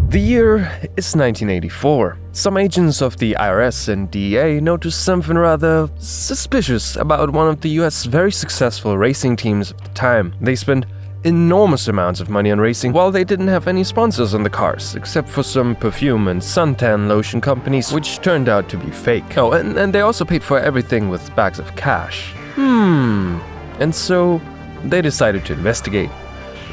The year is 1984. Some agents of the IRS and DEA noticed something rather suspicious about one of the US very successful racing teams of the time. They spent enormous amounts of money on racing while they didn't have any sponsors on the cars, except for some perfume and suntan lotion companies, which turned out to be fake. Oh, and they also paid for everything with bags of cash. And so they decided to investigate.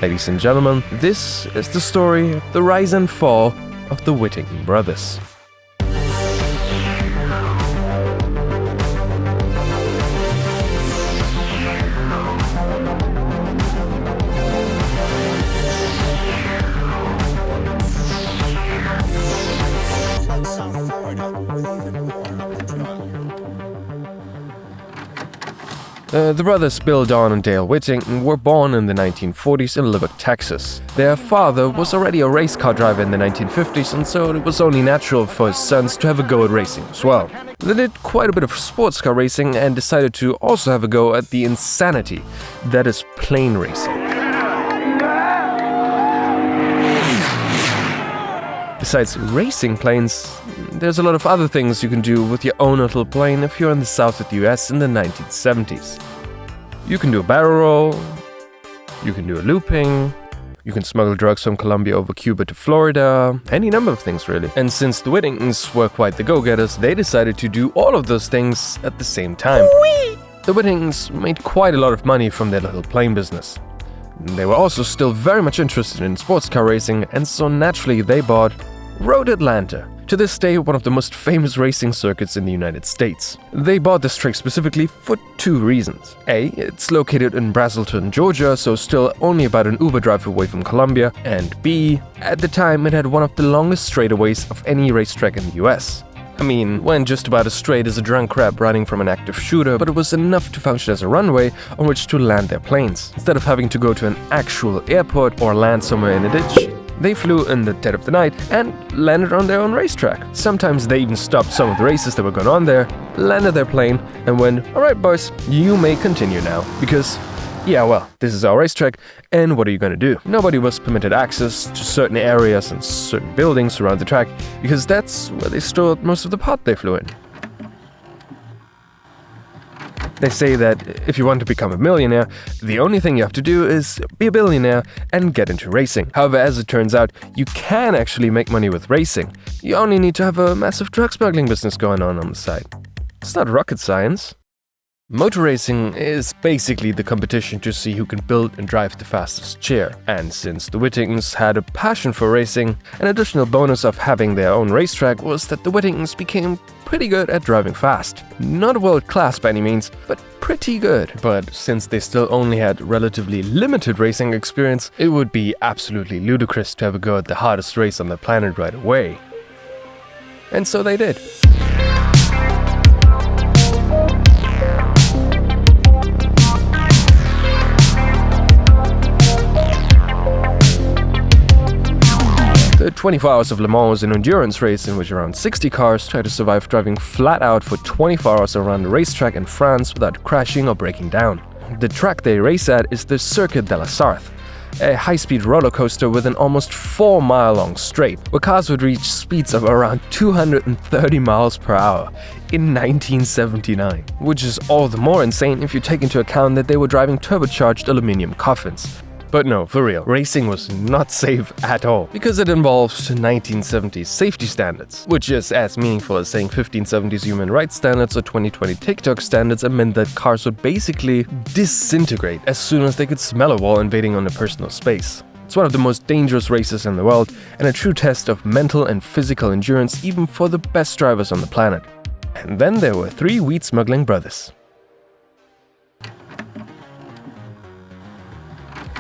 Ladies and gentlemen, this is the story of the rise and fall of the Whittington brothers. The brothers Bill, Don, and Dale Whittington were born in the 1940s in Lubbock, Texas. Their father was already a race car driver in the 1950s, and so it was only natural for his sons to have a go at racing as well. They did quite a bit of sports car racing and decided to also have a go at the insanity that is plane racing. Besides racing planes, there's a lot of other things you can do with your own little plane if you're in the south of the US in the 1970s. You can do a barrel roll, you can do a looping, you can smuggle drugs from Colombia over Cuba to Florida, any number of things really. And since the Whittingtons were quite the go-getters, they decided to do all of those things at the same time. Whee! The Whittingtons made quite a lot of money from their little plane business. They were also still very much interested in sports car racing, and so naturally they bought Road Atlanta. To this day, one of the most famous racing circuits in the United States. They bought this track specifically for two reasons. A, it's located in Braselton, Georgia, so still only about an Uber drive away from Columbia. And B, at the time it had one of the longest straightaways of any racetrack in the US. I mean, went just about as straight as a drunk crab running from an active shooter, but it was enough to function as a runway on which to land their planes. Instead of having to go to an actual airport or land somewhere in a ditch, they flew in the dead of the night and landed on their own racetrack. Sometimes they even stopped some of the races that were going on there, landed their plane, and went, "Alright boys, you may continue now, because, yeah, well, this is our racetrack, and what are you gonna do?" Nobody was permitted access to certain areas and certain buildings around the track, because that's where they stored most of the pot they flew in. They say that if you want to become a millionaire, the only thing you have to do is be a billionaire and get into racing. However, as it turns out, you can actually make money with racing. You only need to have a massive drug smuggling business going on the side. It's not rocket science. Motor racing is basically the competition to see who can build and drive the fastest chair. And since the Whittingtons had a passion for racing, an additional bonus of having their own racetrack was that the Whittingtons became pretty good at driving fast. Not world class by any means, but pretty good. But since they still only had relatively limited racing experience, it would be absolutely ludicrous to have a go at the hardest race on the planet right away. And so they did. The 24 Hours of Le Mans is an endurance race in which around 60 cars try to survive driving flat out for 24 hours around a racetrack in France without crashing or breaking down. The track they race at is the Circuit de la Sarthe, a high-speed roller coaster with an almost 4-mile-long straight, where cars would reach speeds of around 230 miles per hour in 1979, which is all the more insane if you take into account that they were driving turbocharged aluminum coffins. But no, for real, racing was not safe at all, because it involved 1970s safety standards, which is as meaningful as saying 1570s human rights standards or 2020 TikTok standards, and meant that cars would basically disintegrate as soon as they could smell a wall invading on a personal space. It's one of the most dangerous races in the world, and a true test of mental and physical endurance even for the best drivers on the planet. And then there were three weed smuggling brothers.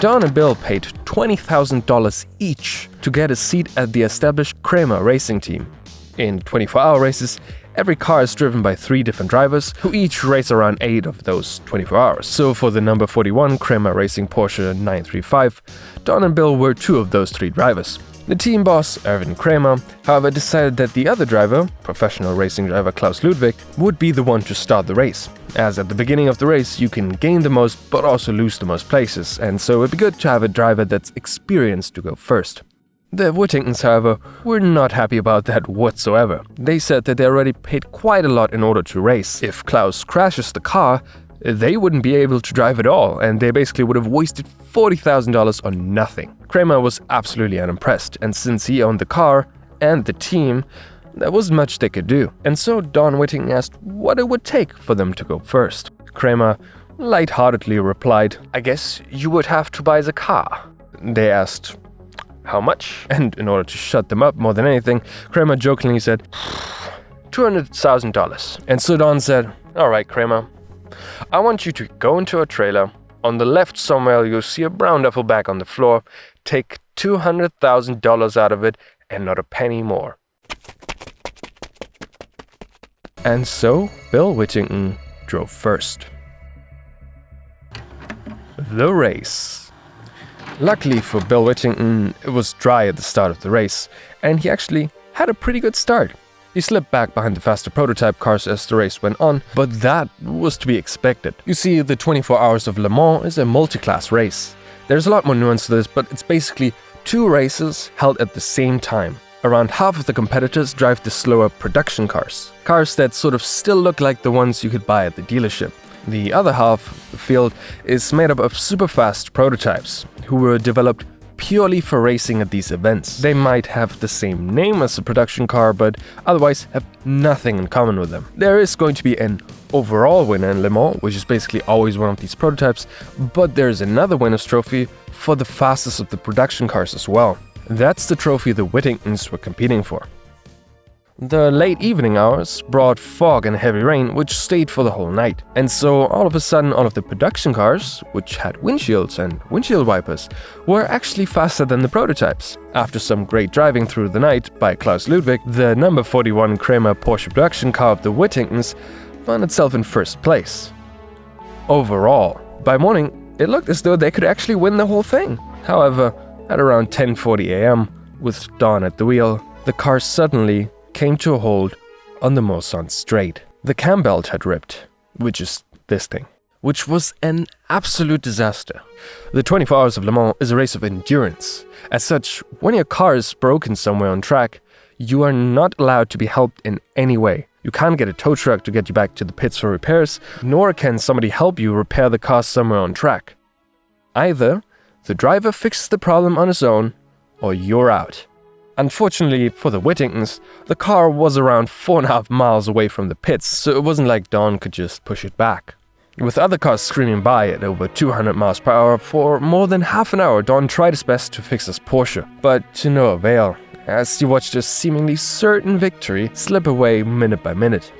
Don and Bill paid $20,000 each to get a seat at the established Kramer racing team. In 24-hour races, every car is driven by 3 different drivers, who each race around 8 of those 24 hours. So for the number 41 Kramer Racing Porsche 935, Don and Bill were 2 of those 3 drivers. The team boss, Erwin Kramer, however, decided that the other driver, professional racing driver Klaus Ludwig, would be the one to start the race, as at the beginning of the race you can gain the most but also lose the most places, and so it'd be good to have a driver that's experienced to go first. The Whittingtons, however, were not happy about that whatsoever. They said that they already paid quite a lot in order to race. If Klaus crashes the car, they wouldn't be able to drive at all, and they basically would have wasted $40,000 on nothing. Kramer was absolutely unimpressed, and since he owned the car and the team, there wasn't much they could do. And so Don Whittington asked what it would take for them to go first. Kramer lightheartedly replied, "I guess you would have to buy the car." They asked, "How much?" And in order to shut them up more than anything, Kramer jokingly said, $200,000. And so Don said, "All right, Kramer, I want you to go into a trailer. On the left somewhere you'll see a brown duffel bag on the floor. Take $200,000 out of it and not a penny more." And so Bill Whittington drove first. The race. Luckily for Bill Whittington, it was dry at the start of the race, and he actually had a pretty good start. He slipped back behind the faster prototype cars as the race went on, but that was to be expected. You see, the 24 Hours of Le Mans is a multi-class race. There's a lot more nuance to this, but it's basically 2 races held at the same time. Around half of the competitors drive the slower production cars. Cars that sort of still look like the ones you could buy at the dealership. The other half of the field is made up of super fast prototypes, who were developed purely for racing at these events. They might have the same name as a production car, but otherwise have nothing in common with them. There is going to be an overall winner in Le Mans, which is basically always one of these prototypes, but there's another winner's trophy for the fastest of the production cars as well. That's the trophy the Whittingtons were competing for. The late evening hours brought fog and heavy rain, which stayed for the whole night. And so all of a sudden, all of the production cars, which had windshields and windshield wipers, were actually faster than the prototypes. After some great driving through the night by Klaus Ludwig, the number 41 Kramer Porsche production car of the Whittingtons found itself in first place. Overall, by morning, it looked as though they could actually win the whole thing. However, at around 10:40 a.m., with Don at the wheel, the car suddenly came to a halt on the Mulsanne straight. The cam belt had ripped, which is this thing, which was an absolute disaster. The 24 Hours of Le Mans is a race of endurance. As such, when your car is broken somewhere on track, you are not allowed to be helped in any way. You can't get a tow truck to get you back to the pits for repairs, nor can somebody help you repair the car somewhere on track. Either the driver fixes the problem on his own, or you're out. Unfortunately for the Whittingtons, the car was around 4.5 miles away from the pits, so it wasn't like Don could just push it back. With other cars screaming by at over 200 miles per hour for more than half an hour, Don tried his best to fix his Porsche, but to no avail, as he watched a seemingly certain victory slip away minute by minute.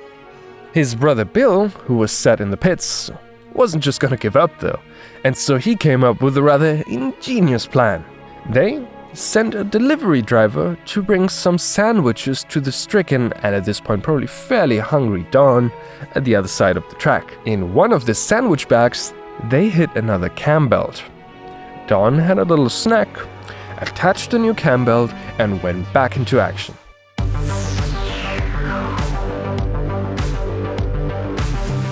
His brother Bill, who was sat in the pits, wasn't just gonna give up though, and so he came up with a rather ingenious plan. They sent a delivery driver to bring some sandwiches to the stricken and at this point probably fairly hungry Don at the other side of the track. In one of the sandwich bags, they hit another cam belt. Don had a little snack, attached a new cam belt, and went back into action.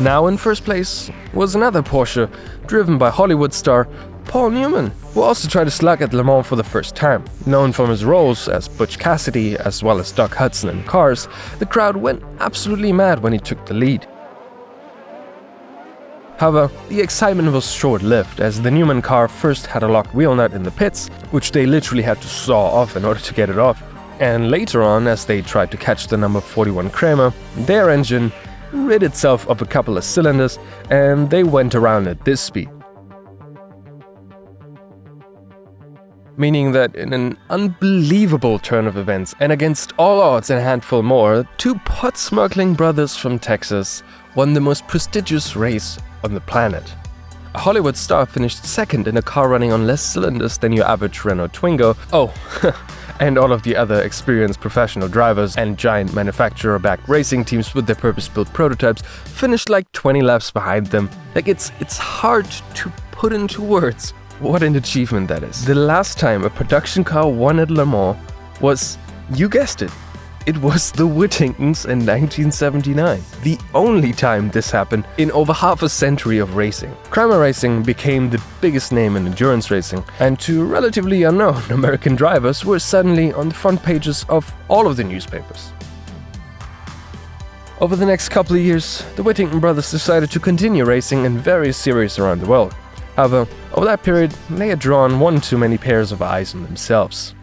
Now in first place was another Porsche, driven by Hollywood star Paul Newman, who also tried to slug at Le Mans for the first time. Known from his roles as Butch Cassidy as well as Doc Hudson in Cars, the crowd went absolutely mad when he took the lead. However, the excitement was short-lived, as the Newman car first had a locked wheel nut in the pits, which they literally had to saw off in order to get it off. And later on, as they tried to catch the number 41 Kramer, their engine rid itself of a couple of cylinders, and they went around at this speed. Meaning that in an unbelievable turn of events, and against all odds and a handful more, 2 pot smuggling brothers from Texas won the most prestigious race on the planet. A Hollywood star finished second in a car running on less cylinders than your average Renault Twingo. Oh, and all of the other experienced professional drivers and giant manufacturer-backed racing teams with their purpose-built prototypes finished like 20 laps behind them. Like it's hard to put into words what an achievement that is. The last time a production car won at Le Mans was, you guessed it, It was the Whittingtons in 1979. The only time this happened in over half a century of racing. From.Racing became the biggest name in endurance racing, and two relatively unknown American drivers were suddenly on the front pages of all of the newspapers. Over the next couple of years, the Whittington brothers decided to continue racing in various series around the world. However, over that period, they had drawn one too many pairs of eyes on themselves.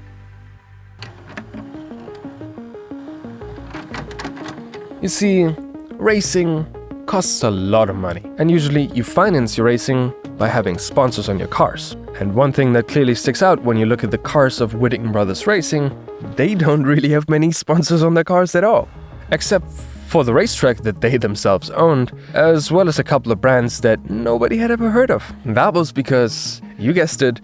You see, racing costs a lot of money, and usually you finance your racing by having sponsors on your cars. And one thing that clearly sticks out when you look at the cars of Whittington Brothers Racing, they don't really have many sponsors on their cars at all. Except for the racetrack that they themselves owned, as well as a couple of brands that nobody had ever heard of. That was because, you guessed it,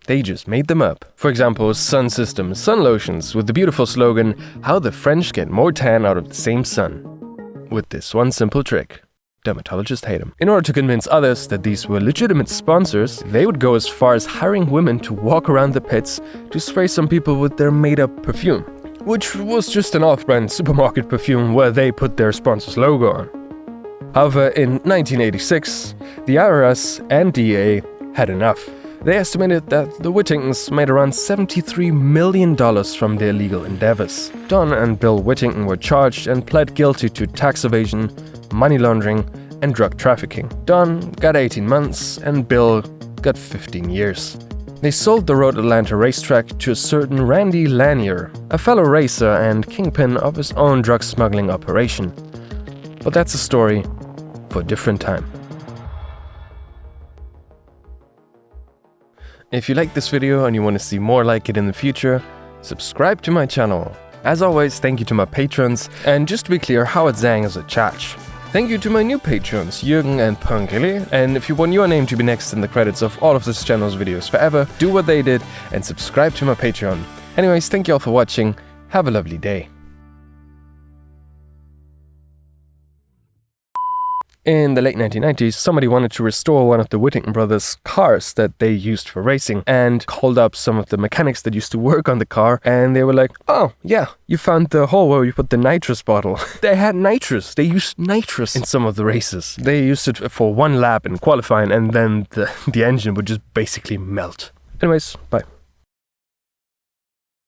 they just made them up. For example, Sun System sun lotions with the beautiful slogan, "How the French get more tan out of the same sun." With this one simple trick. Dermatologists hate them. In order to convince others that these were legitimate sponsors, they would go as far as hiring women to walk around the pits to spray some people with their made-up perfume, which was just an off-brand supermarket perfume where they put their sponsor's logo on. However, in 1986, the IRS and DEA had enough. They estimated that the Whittingtons made around $73 million from their illegal endeavors. Don and Bill Whittington were charged and pled guilty to tax evasion, money laundering, and drug trafficking. Don got 18 months and Bill got 15 years. They sold the Road Atlanta racetrack to a certain Randy Lanier, a fellow racer and kingpin of his own drug smuggling operation. But that's a story for a different time. If you like this video and you want to see more like it in the future, subscribe to my channel. As always, thank you to my patrons, and just to be clear, Howard Zhang is a Chach. Thank you to my new patrons, Jürgen and Punkeli, and if you want your name to be next in the credits of all of this channel's videos forever, do what they did and subscribe to my Patreon. Anyways, thank you all for watching, have a lovely day. In the late 1990s, somebody wanted to restore one of the Whittington brothers' cars that they used for racing and called up some of the mechanics that used to work on the car, and they were like, "Oh, yeah, you found the hole where you put the nitrous bottle." They had nitrous. They used nitrous in some of the races. They used it for one lap in qualifying, and then the engine would just basically melt. Anyways, bye.